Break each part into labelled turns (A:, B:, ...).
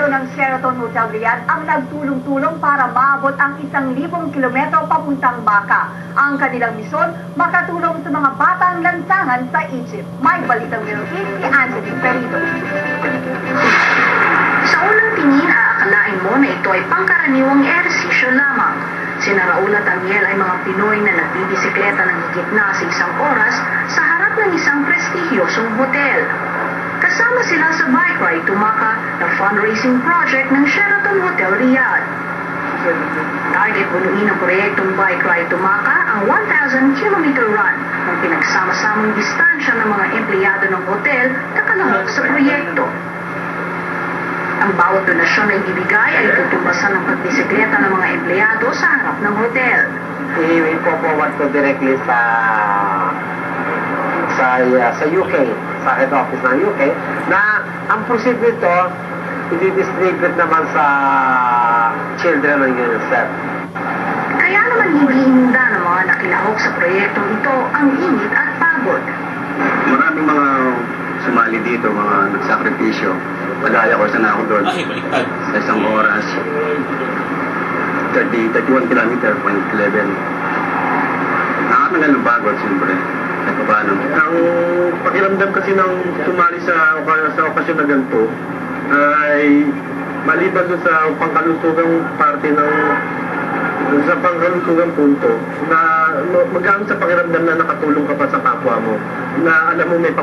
A: ng Sheraton Hotel Riyadh ang nagtulong-tulong para maabot ang 1,000 kilometro papuntang Baka. Ang kanilang misyon, makatulong sa mga batang lansangan sa Egypt. May balitang Middle East si Angelique Perito.
B: Sa unang tingin, aakalain mo na ito ay pangkaraniwang ehersisyo lamang. Sina Raul at Amiel ay mga Pinoy na nagbibisikleta ng higit na sa 1 oras sa harap ng isang prestigyosong hotel. Kasama sila sa Bike Ride Tumaca na fundraising project ng Sheraton Hotel Riyadh. Target bunuin ng proyektong Bike Ride Tumaca ang 1,000-kilometer run ng pinagsama-samang distansya ng mga empleyado ng hotel na kalahok sa proyekto. Ang bawat donasyon na ibibigay ay tutumbasan ng pagbisikleta ng mga empleyado sa harap ng hotel.
C: I-forward ko directly sa UK, sa head office ng UK, na ang proceed nito, i-distribute naman sa children ng UNICEF.
B: Kaya naman hindi hinda ng mga nakilahok sa proyektong ito ang init at pagod.
D: Maraming mga sumali dito, mga nagsakripisyo. Padaya ko sana ako doon. Sa 1 oras, 31 kilometer, 0.11. Nakakatagal ng pagod, siyempre. Paano?
E: Ang pakiramdam kasi ng sumali sa okasyon na ganito ay maliban doon sa pangkalusugang parte ng sa pangkalusugang punto na magkano sa pakiramdam na nakatulong ka pa sa kapwa mo na alam mo may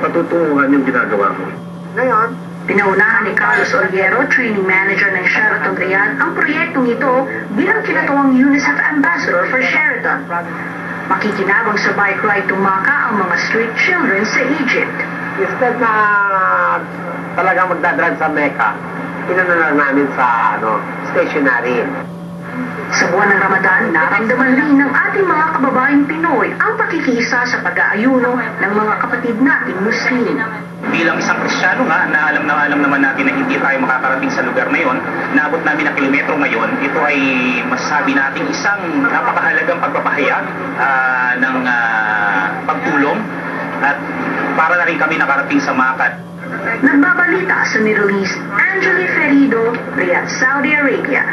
E: patutunguhan yung ginagawa mo.
C: Ngayon,
B: Pinaunahan ni Carlos Oliero, training manager ng Sheraton Riyadh, ang proyektong ito bilang kinatuwang UNICEF Ambassador for Sheraton. Makikinabang sa Bike Ride Tumaca ang mga street children sa Egypt.
C: instead na talagang magdadrive sa Mecca, pinano lang namin sa stationary.
B: Sa buwan ng Ramadan, naramdaman rin ng ating mga kababaeng Pinoy ang pakikisa sa pag-aayuno ng mga kapatid nating Muslim.
F: Bilang isang Kristyano nga, na alam naman natin na hindi tayo makakarating sa lugar na yon, naabot namin ang kilometro ngayon, ito ay masasabi natin isang napakahalagang pagpapahayag ng pagtulong at para na rin kami nakarating sa Makkah.
B: Nagbabalita sa Middle East, Angelique Perito, Riyadh, Saudi Arabia.